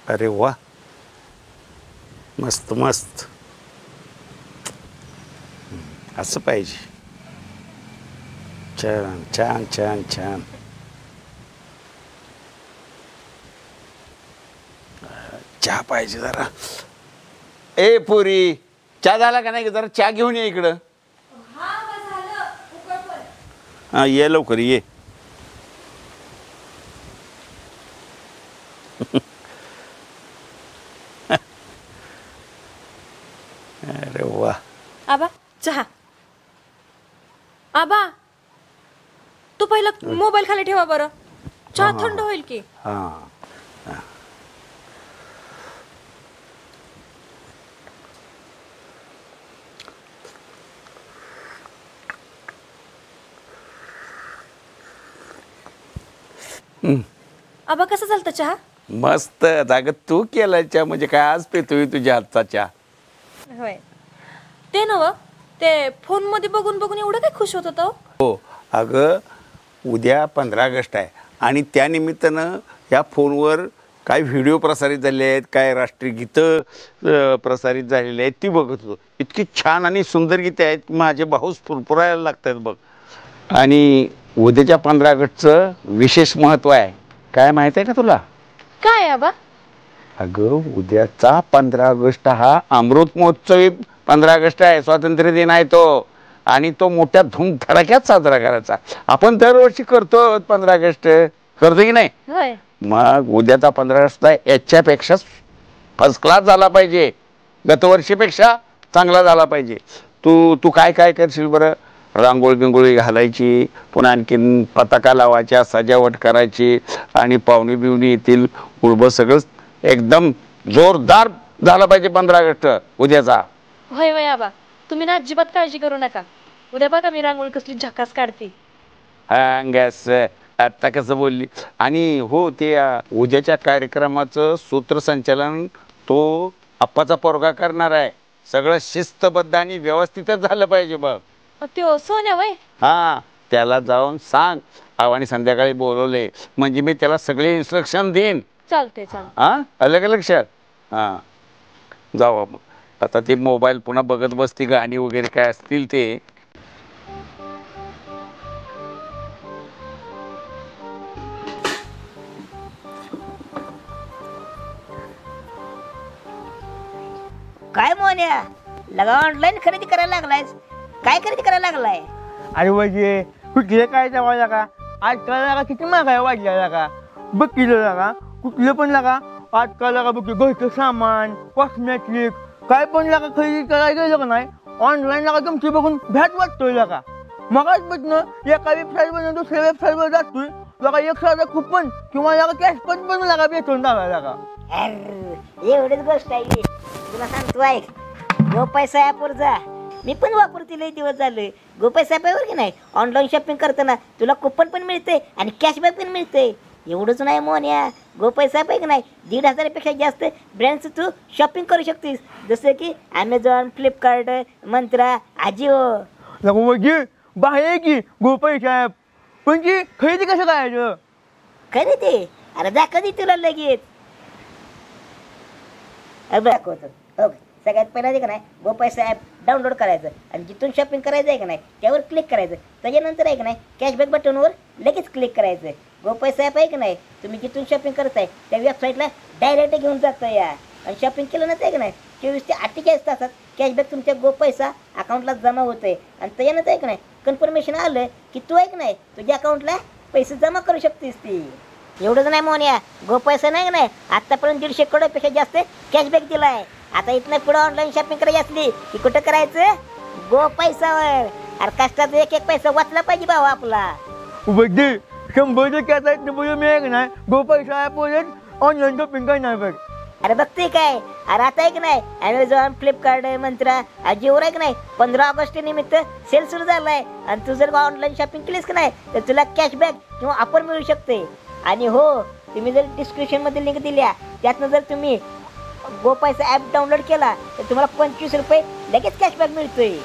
अरे वा, मस्त मस्त, असं पाहिजे. छान छान छान छान. चहा पाहिजे जरा. ए पुरी, चहा झाला का नाही? जरा चहा घेऊन ये इकडं. हा ये लवकर ये. अरे वा. आबा चहा. आबा तू पहिला मोबाईल खाली ठेवा बरं, चहा थंड होईल की. हा आबा कसं चालतं चहा? मस्त. अगं तू केला चहा म्हणजे काय, आज पितोय तुझ्या हातचा चहा. होय. ते नव ते फोन मध्ये बघून बघून एवढं काय खुश होत होतं. हो अगं, उद्या 15 ऑगस्ट आहे आणि त्यानिमित्तानं या फोनवर काय व्हिडिओ प्रसारित झाले आहेत, काय राष्ट्रीय गीतं प्रसारित झालेली आहेत ती बघत होतो. इतकी छान आणि सुंदर गीते आहेत, माझे भाऊस फुरफुरायला लागतात बघ. आणि उद्याच्या 15 ऑगस्टचं विशेष महत्त्व आहे. काय माहीत आहे का तुला? काय आबा? अगं उद्याचा 15 ऑगस्ट हा अमृत महोत्सवी 15 ऑगस्ट आहे, स्वातंत्र्य दिन आहे तो. आणि तो मोठ्या धूमधडाक्यात साजरा करायचा. आपण दरवर्षी करतो 15 ऑगस्ट, करतो की नाही? होय. मग उद्याचा 15 ऑगस्ट याच्यापेक्षा फर्स्ट क्लास झाला पाहिजे, गतवर्षीपेक्षा चांगला झाला पाहिजे. तू काय काय करशील बरं? रांगोळी बिंगोळी घालायची, पुन्हा आणखीन पताका लावायच्या, सजावट करायची आणि पाहुणे बिवणी येतील, उर्ब सगळं एकदम जोरदार झाला पाहिजे 15 ऑगस्ट उद्याचा. होय होय आबा, तुम्ही ना अजिबात काळजी करू नका. उद्या बघा मी रांगोळी कसली झकास काढते. हा गॅस, आता कसं बोलली. आणि हो, ते उद्याच्या कार्यक्रमाचं सूत्रसंचालन तो आप्पाचा पोरगा करणार आहे. सगळं शिस्तबद्ध आणि व्यवस्थितच झालं पाहिजे बघ. त्यो सोन्या वय. हा, त्याला जाऊन सांग आवानी संध्याकाळी बोलवले म्हणजे मी त्याला सगळे इन्स्ट्रक्शन देईन. चालते चालते. हा, अलग लक्षात. हा, जाऊ मग. आता ते मोबाईल पुन्हा बघत बसती, गाणी वगैरे काय असतील ते. काय मोन्या लगा ऑनलाईन खरेदी करायला लागलायस? काय खरेदी करायला लागलाय? अरे म्हणजे कुठले काय जावा लागा, आजकाल लागा किती महागाई वाढल्या लागा. बघ किलो लागा, कुठलं पण लागा आजकाल लागा. बघ घरचं सामान, कॉस्मेटिक काय पण लागा खरेदी करायला गेलं का नाही, ऑनलाईन लागा तुमची बघून भ्याट वाटतोय लागा. मगाच बघणं एका वेबसाईटवर दुसऱ्या वेबसाईटवर जातोय लागा, एक साधा कुपन किंवा लागा कॅशपट पण लागा भेटून लागा लागा. अरे एवढीच गोष्ट आहे. तुला सांगतो ऐक, गो पैसा ॲपवर जा. मी पण वापरते, लई दिवस झाले. गो पैसा ॲपवर की नाही ऑनलाईन शॉपिंग करताना तुला कुपन पण मिळते आणि कॅशबॅक पण मिळते. एवढंच नाही मोन्या, गो पैसा ॲप आहे की नाही 1,500पेक्षा जास्त ब्रँडचं तू शॉपिंग करू शकतेस. जसं की ॲमेझॉन, फ्लिपकार्ट, मंत्रा, आजिओ. लगो म्हणजे बाहेर की गो पैसा ॲप, पण की खरेदी कसं करायचं? खरेदी अरे जा कधी तुला लगेच दाखवतो. हो, सगळ्यात पहिला आहे का नाही गो पैसा ॲप डाउनलोड करायचं आणि जिथून शॉपिंग करायचं आहे का नाही त्यावर क्लिक करायचं. त्याच्यानंतर आहे का नाही कॅशबॅक बटनवर लगेच क्लिक करायचं. गो पैसा ॲप आहे का नाही तुम्ही जिथून शॉपिंग करताय त्या वेबसाईटला डायरेक्ट घेऊन जातं या. आणि शॉपिंग केलं नसतं आहे का नाही 24 ते 48 तासात कॅशबॅक तुमच्या गो पैसा अकाउंटला जमा होतंय. आणि त्याच्यानंतर आहे का नाही कन्फर्मेशन आलं की तू आहे का नाही तुझ्या अकाउंटला पैसे जमा करू शकतेस ती. एवढंच नाही मोन्या, गो पैसा नाही का नाही आत्तापर्यंत 150 करोडपेक्षा जास्त कॅशबॅक दिला आहे. आता इथनं पुढं ऑनलाईन शॉपिंग करायची असली की कुठं करायचं? गो पैसावर. अरे कष्टाचा एक एक पैसा वाचला पाहिजे भाऊ आपला. बघते 100% आता इथनं मी आहे का नाही गो पैसा ॲपवरच ऑनलाईन शॉपिंग करणार बघ. अरे बघते काय, अरे आता आहे की नाही ॲमेझॉन, फ्लिपकार्ट, मंत्रा, अजिओवर आहे की नाही 15 ऑगस्ट निमित्त सेल सुरू झाला आहे. आणि तू जर ऑनलाईन शॉपिंग केलीस की नाही तर तुला कॅशबॅक किंवा ऑफर मिळू शकते. आणि हो, तुम्ही जर डिस्क्रिप्शनमध्ये लिंक दिल्या त्यातनं जर तुम्ही गो पैसा ॲप डाउनलोड केला तर तुम्हाला 25 रुपये लगेच कॅशबॅक मिळतोय.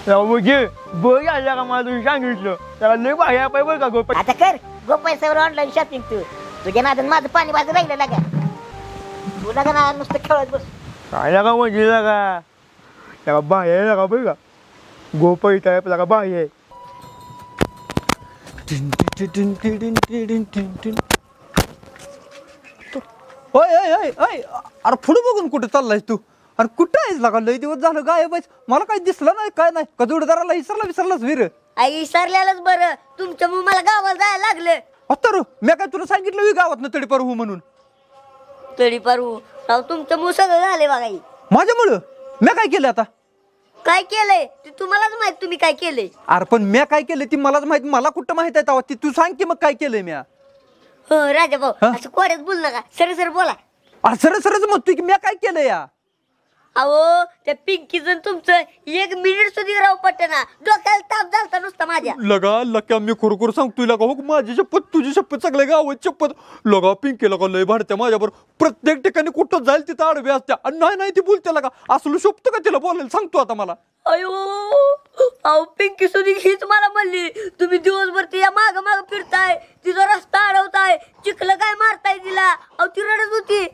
म्हणजे बरं आल्या का मला तुम्ही सांगितलं, त्याला लय भारी ॲप आहे बरं का गो पैसा. आता कर गो पैशावर ऑनलाईन शॉपिंग. तू तुझ्या नादात माझं पाणी वाजत राहिलं लागा. तुला का ना नुसतं खेळत बस. काय लागा म्हणजे लागा त्याला बाय आहे लागा बरं का गोपाई टाईप लागा बाय आहे. ओय ओय ओय ओय अरे पुढे बघून कुठे चाललायस तू? अरे कुठं आहेस लागा? लय दिवस झालं गायब आहेस. मला काही दिसलं नाही काय नाही. का जोडदाराला विसरलाच वीर? आई विसरलेलंच बरं तुमच्या मग मला गावाला जायला लागलं. आता रो मी काय तुला सांगितलं मी गावात ना तडीपार हो म्हणून. तरी पारू राव तुमचं मूळ सगळं झाले बघा. माझ्यामुळं मी काय केलं आता? काय केलंय ते तुम्हालाच माहित तुम्ही काय केलंय. अरे पण मी काय केलं ती मलाच माहित. मला कुठं माहित आहे तेव्हा ती तू सांग की मग काय केलंय मी? हो राजा भाऊ हा? असं कोऱ्यात बोल नका सर सर बोला. अरे सरच म्हणतोय की मी काय केलं या? अहो त्या पिंकीचं तुमचं 1 मिनिट सुद्धा राव पटना डोक्याला ताप झालता नुसता माझ्या. लगा लक्या मी खरोखर सांगतोय लगा हो माझी शपथ तुझी शपथ सगळ्या गावात शपथ लगा पिंकी लगा लय भाडत्या माझ्यावर प्रत्येक ठिकाणी कुठं जाईल तिथं आडव्या असत्या आणि नाही ती बोलते लगा असलं शोभतं का तिला बोलायला सांगतो आता मला. अयो अहो पिंकी सुधी हीच मला म्हणली तुम्ही दिवसभर तिच्या माग माग फिरताय तिचा रस्ता अडवताय चिखलं काय मारताय तिला. अहो ती रडत होती.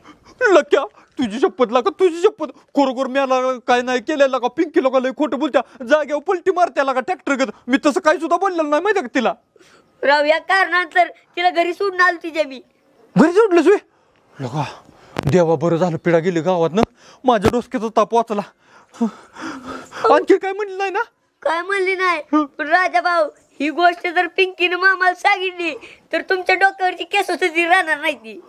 लक्या तुझी शपथ लागा तुझी शपथ खरोखर मला काय नाही केलेलं का पिंकी लोक लय खोटं बोलत्या जाग्यावर पलटी मारत्या लागा ट्रॅक्टर गत. मी तसं काही सुद्धा बोललेलं नाही माहिती का तिला. राव या कारणानंतर तिला घरी सोडून आलो तिच्या मी. घरी जोडलंस वे लगा देवा बरं झालं पिढा गेली गावात ना माझ्या डोसक्याचा ताप वाचला. आणखी काय म्हणलं नाही ना? काय म्हणली नाही पण राजा भाऊ ही गोष्ट जर पिंकीने मामाला सांगितली तर तुमच्या डोक्यावरची केस सुद्धा राहणार नाही ती.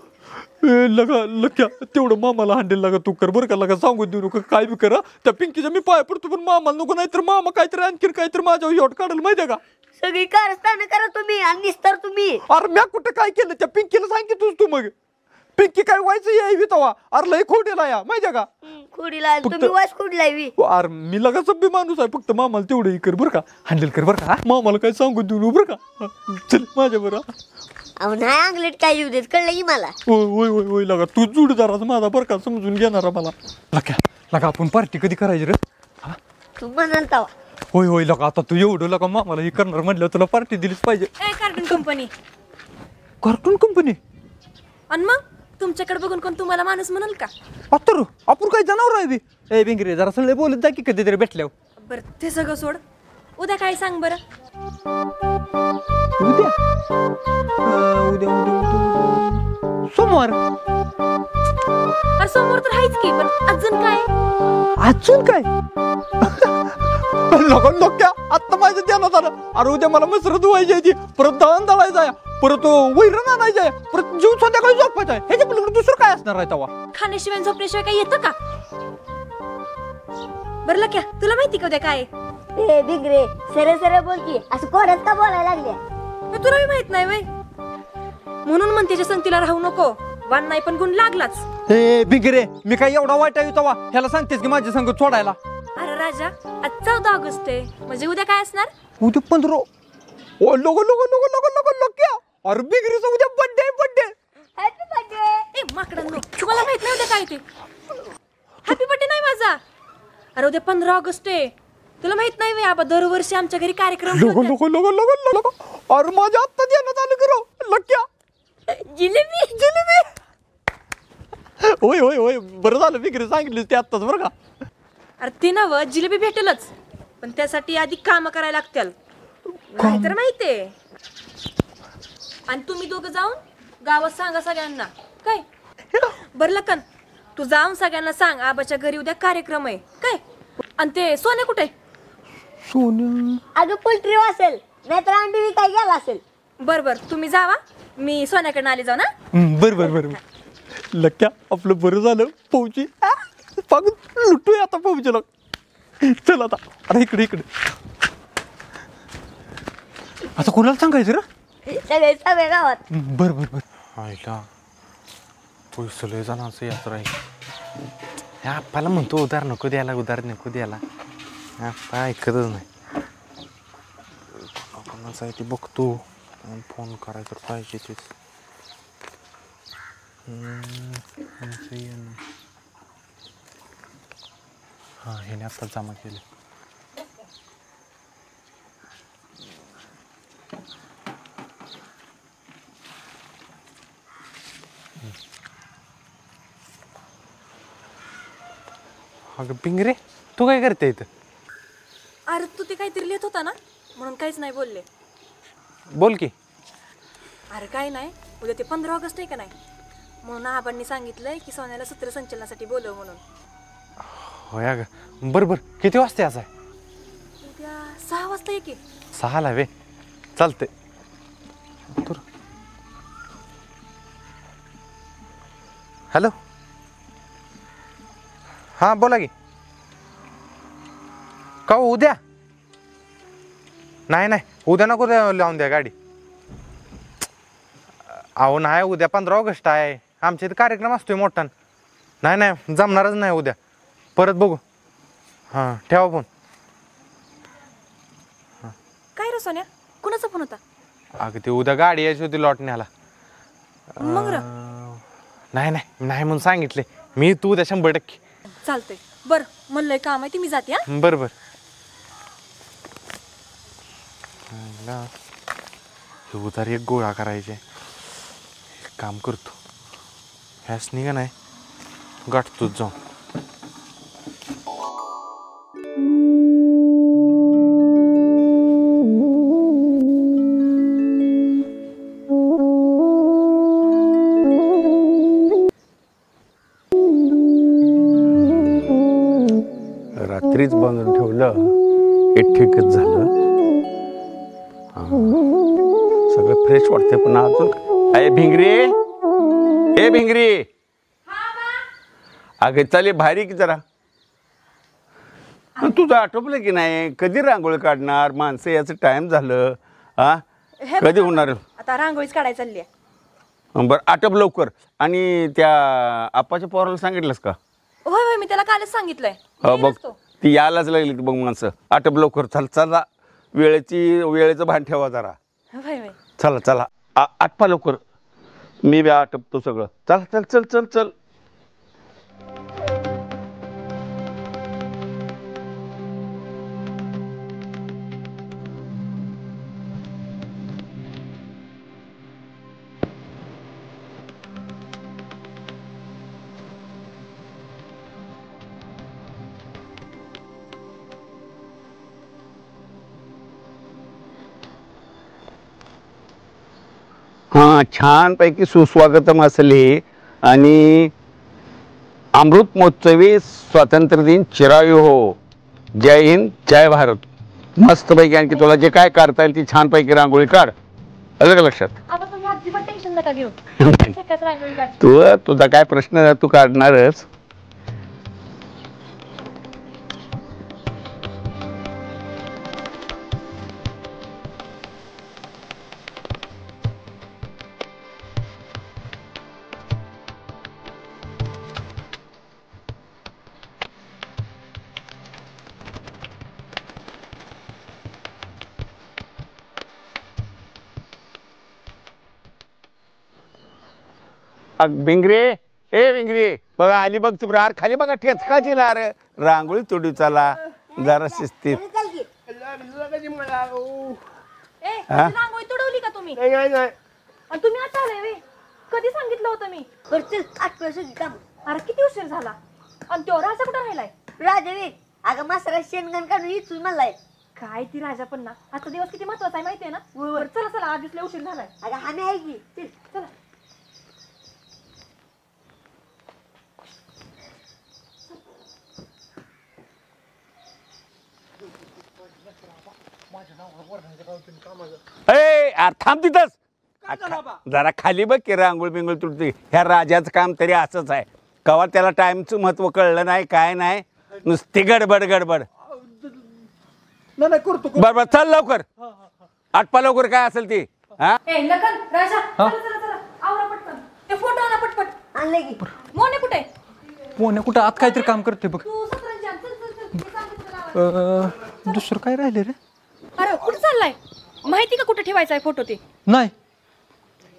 लगा लक्या तेवढं मामाला हांडेल लागा तू कर बरं का लगा सांगून देऊ नका काय बी करा त्या पिंकीच्या मी पाय पडतो पण मामाला नको नाही तर मामा काहीतरी आणखी काहीतरी माझ्यावर योट काढल माहितीये का. सगळी कारस्थान करा तुम्ही आणि निस्तर तुम्ही. अरे म्या कुठं काय केलं त्या पिंकीला सांग की तू मग पिंकी काय व्हायचं यावी तवा अरे लय खोटेला या माहितीये का. खोडीला तुम्ही वास खोडलाय वी. अरे मी लगा सभ्य माणूस आहे फक्त मामाला तेवढं कर बरं का हँडल कर बरं का मामाला काय सांगून देऊ बरं का. चल माझ्या बरं. अहो नाही अंगलेट काय येऊ देत कळलं की मला. होय होय होय होय लगा तू जोडदाराचा माझा बरं का समजून घेणारा मला. लगा आपण पार्टी कधी करायची रे? तू म्हणाल तवा. होय होय लगा आता तू एवढं लगा मामाला हे करणार म्हटलं तुला पार्टी दिलीच पाहिजे. Cartoon company. Cartoon company? आणि मग तुमच्याकडे बघून कोण तुम्हाला माणूस म्हणाल का? आता आपण काय जनावर आहे बी. ए बिंगरे जरा सगळे बोलत जा की कधीतरी भेटल्यावर. बरं ते सगळं सोड उद्या काय सांग बरं. उद्या उद्या सोमवार. अरे समोर तर आहेच की पण अजून काय? अजून काय? नक्या आत्ता माझ्या ध्यानात आलं. अरे उद्या मला मसरत धुवायची आहे ती परत दळण दळायचं आहे परत वैरण आणायचं आहे परत जीव संध्याकाळी झोपायचं आहे ह्याच्या पलीकडे दुसरं काय असणार आहे तेव्हा. खाण्याशिवाय झोपण्याशिवाय काय येतं का? बरं लक्या तुला माहिती का उद्या काय? ए बिगरे सरळ सरळ बोल की असं कोणाच का बोलायला लागल्या. तुला मी माहित नाही वय म्हणून म्हणते संगतीला राहू नको वाण नाही पण गुण लागलाच. ए बिंगरे मी काय एवढा वाईट आहे तेव्हा ह्याला सांगतेस की माझ्या संग सोडायला. अरे राजा आज 14 ऑगस्ट आहे म्हणजे उद्या काय असणार? उद्या 15. ओ लोगो लोगो लोगो लोगो लोगो लोक्या अरे बिंगरीचा उद्या बर्थडे. Happy birthday. ए माकडांनो तुम्हाला माहित नाही उद्या काय ते? हॅपी बर्थडे नाही माझा. अरे उद्या 15 ऑगस्ट आहे तुला माहित नाही आबा दरवर्षी आमच्या घरी कार्यक्रम लोगो लोगो लोगो लोगो लोगो अरे माझ्या आत्ता ध्यानात आलं करो लक्या. जिलेबी. होय होय होय बरं झालं बिंगरी सांगितलीस ते आत्ताच बरं का. अरे ते नव जिलेबी भेटेलच पण त्यासाठी आधी काम करायला लागतील नाही तर माहितीये. आणि तुम्ही दोघं जाऊन गावात सांगा सगळ्यांना काय. बरं लखन तू जाऊन सगळ्यांना सांग आबाच्या घरी उद्या कार्यक्रम आहे काय. आणि ते सोन्या कुठे? सोन्या अगं पोल्ट्री असेल नाहीतर अंडी विकाय गेला असेल. बर तुम्ही जावा मी सोन्याकडे आले जाऊ ना. बर लक्या आपलं बरं झालं फौजी लुटूया आता फौजीला. चल आता अरे इकडे आता कोणाला सांगायचं रे? सगळे गावात. बर आईला पैसे लय जणांचं यात्रा आहे. ह्या आप्पाला म्हणतो उधार नको द्यायला आप्पा ऐकतच नाही. कोणाचं आहे ते बघतो फोन करायचं पाहिजे तेच. हां ह्याने आत्ताच जमा केले. अगं पिंगरे तू काय करते इथं? अरे तू ते काहीतरी लिहित होता ना म्हणून काहीच नाही बोलले. बोल की. अरे काय नाही, उद्या ते 15 ऑगस्ट आहे का नाही, म्हणून आबांनी सांगितलंय की सोन्याला सूत्रसंचलनासाठी बोलव म्हणून. होय अगं बरं बरं किती वाजता यायचं आहे? उद्या 6 वाजता ये की. 6ला वे चालते. हॅलो हां बोला की. का हो, उद्या? नाही नाही उद्या नको लावून द्या गाडी. अहो नाही उद्या 15 ऑगस्ट आहे, आमच्या इथे कार्यक्रम असतोय मोठा. नाही नाही जमणारच नाही उद्या, परत बघू. हां ठेवा फोन. काय रे सोन्या, कुणाचा फोन होता? अगं ते उद्या गाडी यायची होती लॉटण्याला. मग र नाही नाही नाही म्हणून सांगितले मी. तू उद्या 100%. चालतंय. बरं मला लय काम आहे ते मी जाते. हा बरं बरं. हे उधार एक गोळा करायचे. एक काम करतो ह्याच निघा नाही गाठतोच जाऊन. रात्रीच बांधून ठेवलं हे ठीकच झालं. सगळं फ्रेश वाटते. पण अजून अरे भिंगरी, ए भिंगरी, अगं चाले भारी की जरा. तुझं आटोपलं की नाही? कधी रांगोळी काढणार? माणसं याचं टाइम झालं. हा कधी होणार? आता रांगोळीच काढायला चालली आहे. बरं आटप लवकर. आणि त्या आप्पाच्या पोराला सांगितलंस का? होय होय मी त्याला कालच सांगितलंय. बघ ती यायलाच लागली बघ माणसं. आटप लवकर. चला वेळेचं भान ठेवा जरा. होय होय चला चला आटपा लवकर. मी बी आटपतो सगळं. चल चल चल चल चल. हां छानपैकी सुस्वागतम असले आणि अमृत महोत्सवी स्वातंत्र्य दिन चिरायू हो. जय हिंद जय भारत. मस्तपैकी आणखी तुला जे काय करता येईल ती छानपैकी रांगोळी काढ. आलं का लक्षात? तुम्ही अजिबात टेन्शन नका घेऊ. तुझा काय प्रश्न आहे तू काढणारच. भिंगरे, ए भिंगरे बघा आली बघ. तू रार खाली बघा ठेचकाची रार. रांगोळी तोडू चला जरा शिस्तीत. रांगोळी तुडवली का तुम्ही? आणि तुम्ही आता आलाय वे? कधी सांगितलं होतं मी? अरे किती उशीर झाला. आणि तो राजा कुठं राहिलाय? राजवीर अगं मासरा शेणगण काढून इथून म्हणलाय. काय ती राजा पण ना आजचा दिवस किती महत्वाचा आहे माहितीये ना. बरं चला चला आधीच लय उशीर झालाय. अगं आम्ही आहे की. चल चला. थांब तिथंच. जरा खाली बघ की रांगोळी बिंगोळी तुटते. ह्या राजाचं काम तरी असंच आहे. कवा त्याला टाइमचं महत्व कळलं नाही काय नाही. नुसती गडबड गडबड. बरोबर चल लवकर. आटपा लवकर काय असेल ती. हा लखन राजा चला चला चला आवरा पटकन. ते फोटो आणा पटपट. आणले की. मोने कुठे? मोने कुठं आत काहीतरी काम करते बघ. तू सतरंजी आण. चल चल चल. मी सांगितलं तुला. दुसरं काय राहिले रे? अरे कुठे चाललाय? माहिती का कुठे ठेवायचा आहे फोटो? ते नाही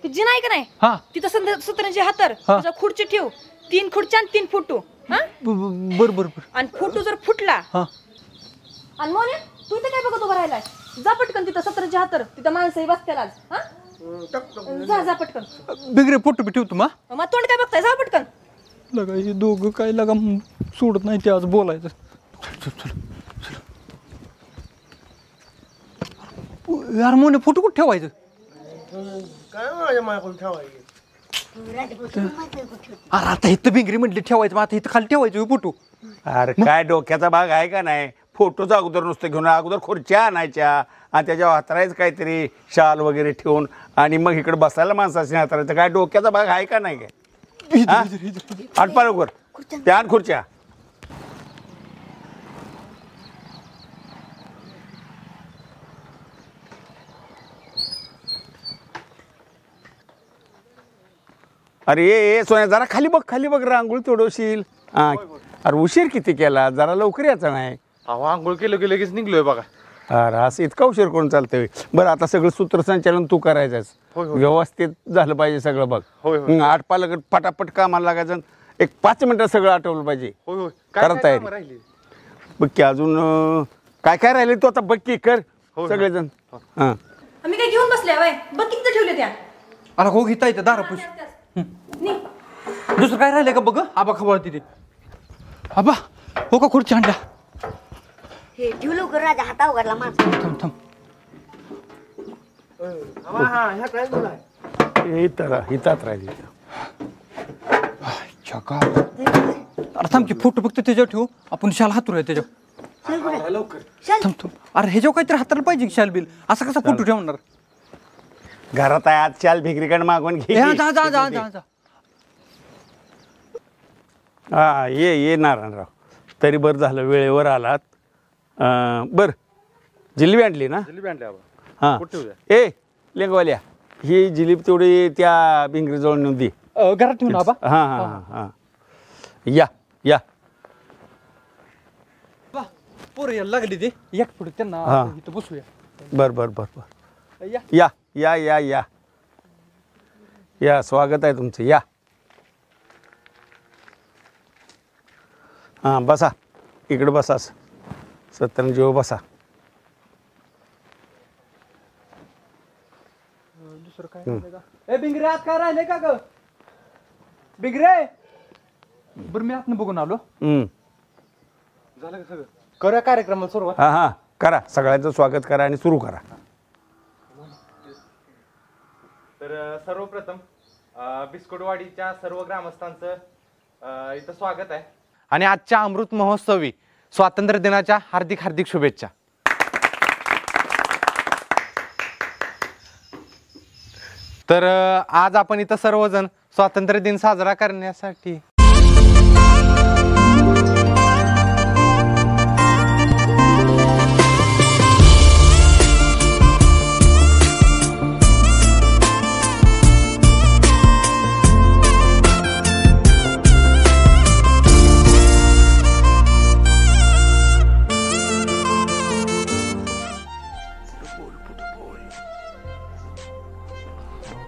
ती जी नाही का नाही हा तिथं सतरंजी हातर तुझा खुर्ची ठेव. 3 खुर्च्या आणि 3 फोटो. हा बर बर बर. आणि फोटो जर फुटला हा आणि मोने तू इथे काय बघत उभा राहिलाय? जा पटकन तिथं सतरंजी हातर. तिथं माणसंही बसत्याला आज. हा जा जा पटकन. बिगरे फोटो बी ठेवतो. मग तोंड काय बघताय? जा पटकन. लगा हे दोघं काय लगा सोडत नाही ते आज बोलायचं. चल चल चल. यार मोने फोटो कुठे ठेवायचं? काय माझ्या मागून ठेवायचे अरे आता इथं भिंगरी म्हटली ठेवायचं, मग आता इथं खाली ठेवायचं फोटो. अरे काय डोक्याचा भाग आहे का नाही? फोटोचा अगोदर नुसतं घेऊन अगोदर खुर्च्या आणायच्या आणि त्याच्यावर हातरायचं काहीतरी शाल वगैरे ठेवून आणि मग इकडे बसायला माणसाने हातरायचं. काय डोक्याचा भाग आहे का नाही? काय आटपा लवकर त्या आण खुर्च्या. अरे ये सोन्या जरा खाली बघ रांगोळी तोडवशील. हा अरे उशीर किती केला, जरा लवकर यायचा नाही. अहो आंघोळ केलं की लगेच निघलोय बघा. अरे असं इतका उशीर करून चालतंय? बरं आता सगळं सूत्रसंचालन तू करायचंच, व्यवस्थित झालं पाहिजे सगळं. बघ आठ पालक पटापट कामाला लागायचं, एक 5 मिनिटात सगळं आठवलं पाहिजे. करा तयारी. बघ की अजून काय काय राहिले तू आता बघ की कर सगळेजण. हां आम्ही काय घेऊन बसले वय, बघ किती ठेवले त्या. अरे हो घेता येतं दारापूस. दुसरं काय राहिलंय का बघ. आबा खबर तिथे. आबा हो का खुर्ची आणल्या? हे ठेव लवकर राजा, हाता उघडला माणूस. थांब थांब. हितात राहिली. अरे थांब की फोटो फक्त त्याच्यावर ठेवू, आपण शाल हातरूया त्याच्यावर. थांब थांब. अरे ह्याच्यावर काहीतरी हाताला पाहिजे की शाल बिल, असा कसा फोटो ठेवणार? घरात आहे आज, चाल भिकरीकडे मागून घे. जा जा जा जा जा. हा ये नारायणराव, तरी बरं झालं वेळेवर आलात. बरं जिलेबी आणली ना? जिलेबी आणली हां ए लेंगवाल्या, ही जिलेबी तेवढी त्या भिंगरीजवळ नेऊन दे. घरात ठेवून आबा. हां हां हां या या. पोरं यायला लागली ते एक पुढे त्यांना इथं बसूया. बर या या या या या स्वागत आहे तुमचं. या हां बसा, इकडे बसा, सत्तरंजीव बसा. दुसरं काय ए बिंगरे आत काय राहिले का ग? बिंगरे बरं मी आतनं बघून आलो. झालं का सगळं? करूया कार्यक्रमाला सुरुवात. हां हां करा, सगळ्यांचं स्वागत करा आणि सुरू करा. तर सर्वप्रथम बिस्कुटवाडीच्या सर्व ग्रामस्थांचं इथं स्वागत आहे आणि आजच्या अमृत महोत्सवी स्वातंत्र्य दिनाच्या हार्दिक हार्दिक शुभेच्छा. तर आज आपण इथं सर्वजण स्वातंत्र्य दिन साजरा करण्यासाठी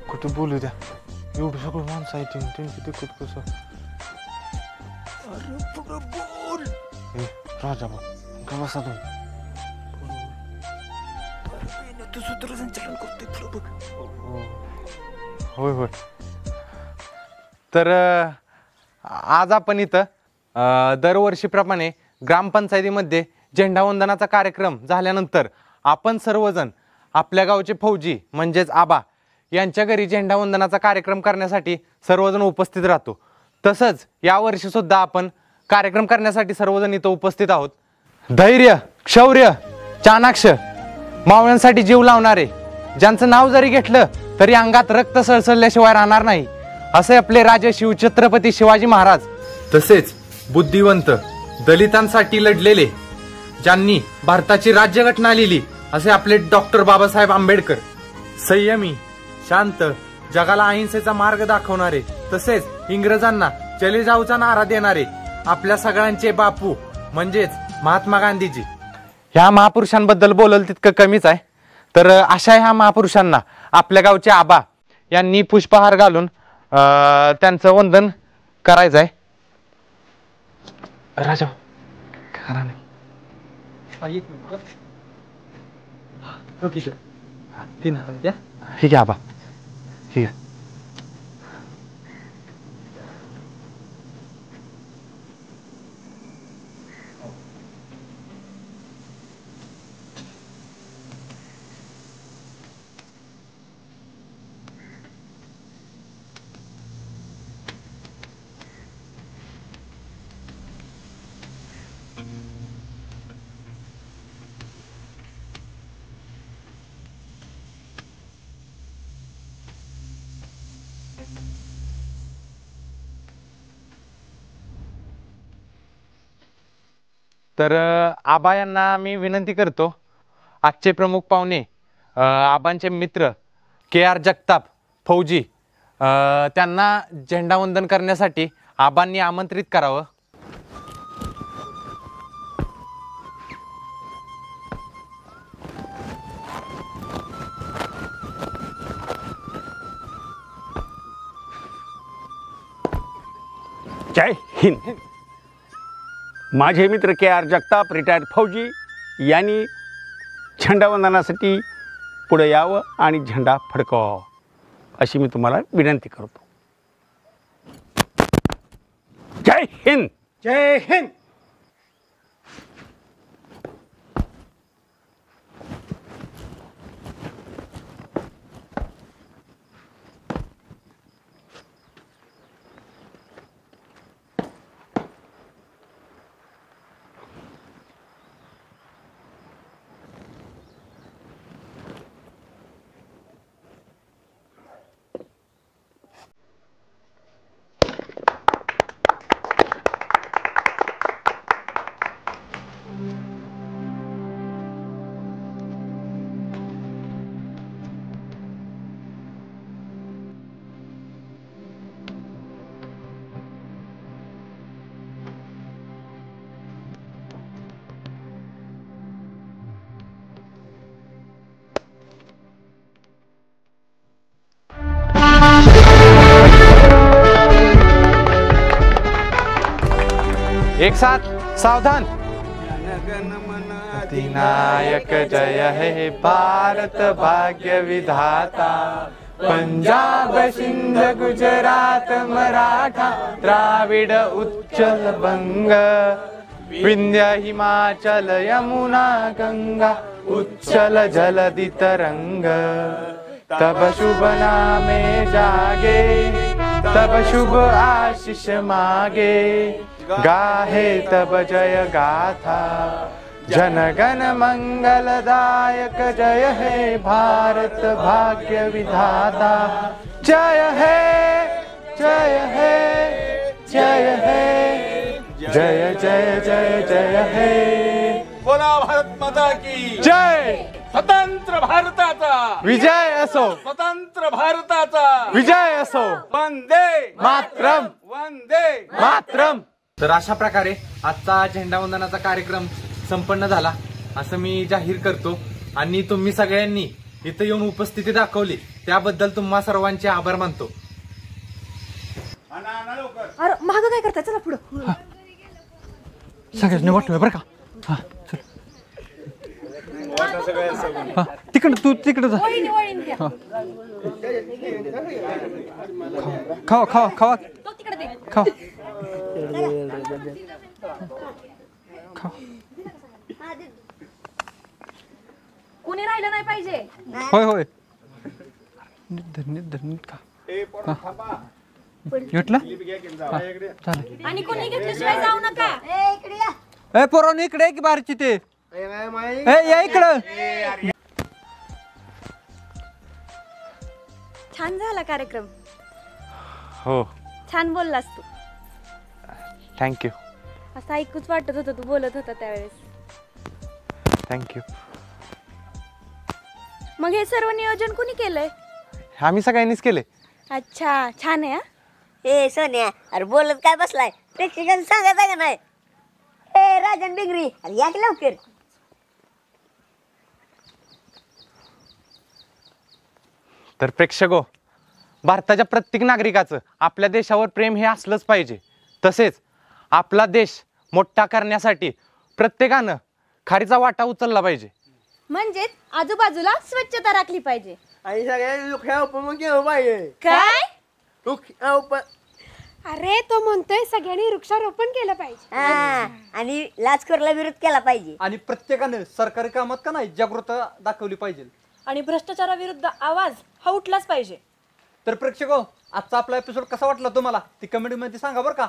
कुठं बोलू द्या. एवढं सगळं माणसं आहे त्यांची ते कुठं कसं. राजा भाऊ का बसा तू सूत्रसंचालन करतोय. होय होय. तर आज आपण इथं दरवर्षीप्रमाणे ग्रामपंचायतीमध्ये झेंडावंदनाचा कार्यक्रम झाल्यानंतर आपण सर्वजण आपल्या गावचे फौजी म्हणजेच आबा यांच्या घरी झेंडावंदनाचा कार्यक्रम करण्यासाठी सर्वजण उपस्थित राहतो. तसंच यावर्षी सुद्धा आपण कार्यक्रम करण्यासाठी सर्वजण इथं उपस्थित आहोत. धैर्य, शौर्य, चाणाक्ष, मावळ्यांसाठी जीव लावणारे, ज्यांचं नाव जरी घेतलं तरी अंगात रक्त सळसळल्याशिवाय राहणार नाही, असे आपले राजे शिवछत्रपती शिवाजी महाराज. तसेच बुद्धिवंत, दलितांसाठी लढलेले, ज्यांनी भारताची राज्यघटना लिहिली असे आपले डॉक्टर बाबासाहेब आंबेडकर. संयमी, शांत, जगाला अहिंसेचा मार्ग दाखवणारे, तसेच इंग्रजांना चले जाऊचा नारा देणारे आपल्या सगळ्यांचे बापू म्हणजेच महात्मा गांधीजी. ह्या महापुरुषांबद्दल बोलल तितकं कमीच आहे. तर अशा ह्या महापुरुषांना आपल्या गावचे आबा यांनी पुष्पहार घालून त्यांचं वंदन करायचं आहे. राजा खरा नाही. ठीक आहे आबा, ठीक आहे. तर आबा यांना मी विनंती करतो, आजचे प्रमुख पाहुणे आबांचे मित्र KR जगताप फौजी, त्यांना झेंडावंदन करण्यासाठी आबांनी आमंत्रित करावं. जय हिंद. माझे मित्र KR जगताप रिटायर्ड फौजी यांनी झेंडावंदनासाठी पुढे यावं आणि झेंडा फडकवावा अशी मी तुम्हाला विनंती करतो. जय हिंद. जय हिंद. एक साथ सावधान. अधिनायक जय हे भारत भाग्य विधाता, पंजाब सिंध गुजरात मराठा द्राविड उच्चल बंग, विंध्य हिमाचल यमुना गंगा उच्चल जलधि तरंग, तब शुभ नामे जागे तब शुभ आशीष मागे, गाहे तब जय गाथा जनगण मंगलदायक, जय हे भारत भाग्य विधाता, जय हे जय हे जय हे जय जय जय जय हे. बोला भारत माता की जय. स्वतंत्र भारताचा विजय असो. स्वतंत्र भारताचा विजय असो. वंदे मातरम. वंदे मातरम. तर अशा प्रकारे आजचा झेंडावंदनाचा कार्यक्रम संपन्न झाला असं मी जाहीर करतो. आणि तुम्ही सगळ्यांनी इथं येऊन उपस्थिती दाखवली त्याबद्दल तुम्हा सर्वांचे आभार मानतो. अरे माग काय करताय, चला पुढं. सगळ्यांनी वाटलं बरं का. तिकडं तू तिकडं जा. खावा खावा खावा खावा. कुणी राहिलं नाही पाहिजे. होय होय. घेतलं चालेल. आणि कोणी घेतल्याशिवाय जाऊ नका. ए पोरांनो इकडे की बाहेरची ते या इकडं. छान झाला कार्यक्रम. हो छान बोललास तू. थँक्यू. असं ऐकूच वाटत होतं तू बोलत होता त्यावेळेस. थँक्यू. मग हे सर्व नियोजन कुणी केलंय? आम्ही सगळ्यांनीच केले. अच्छा छान आहे. ए सोन्या, अरे बोलत काय बसलाय, प्रेक्षकांना सांगायचं का नाही? ए राजन बिंगरी, अरे या की लवकर. तर प्रेक्षको, भारताच्या प्रत्येक नागरिकाचं आपल्या देशावर प्रेम हे असलंच पाहिजे. तसेच आपला देश मोठा करण्यासाठी प्रत्येकानं खारीचा वाटा उचलला पाहिजे. म्हणजेच आजूबाजूला स्वच्छता राखली पाहिजे. आणि सगळ्यांनी वृक्षारोपण केलं पाहिजे. काय? वृक्षारोपण. अरे तो म्हणतोय सगळ्यांनी वृक्षारोपण केलं पाहिजे. आणि लाचखोरला विरोध केला पाहिजे. आणि प्रत्येकाने सरकारी कामात का नाही जागृतता दाखवली पाहिजे. आणि भ्रष्टाचाराविरुद्ध आवाज हा उठलाच पाहिजे. तर प्रेक्षको, आजचा आपला एपिसोड कसा वाटला तुम्हाला ती कमेंट मध्ये सांगा बरं का.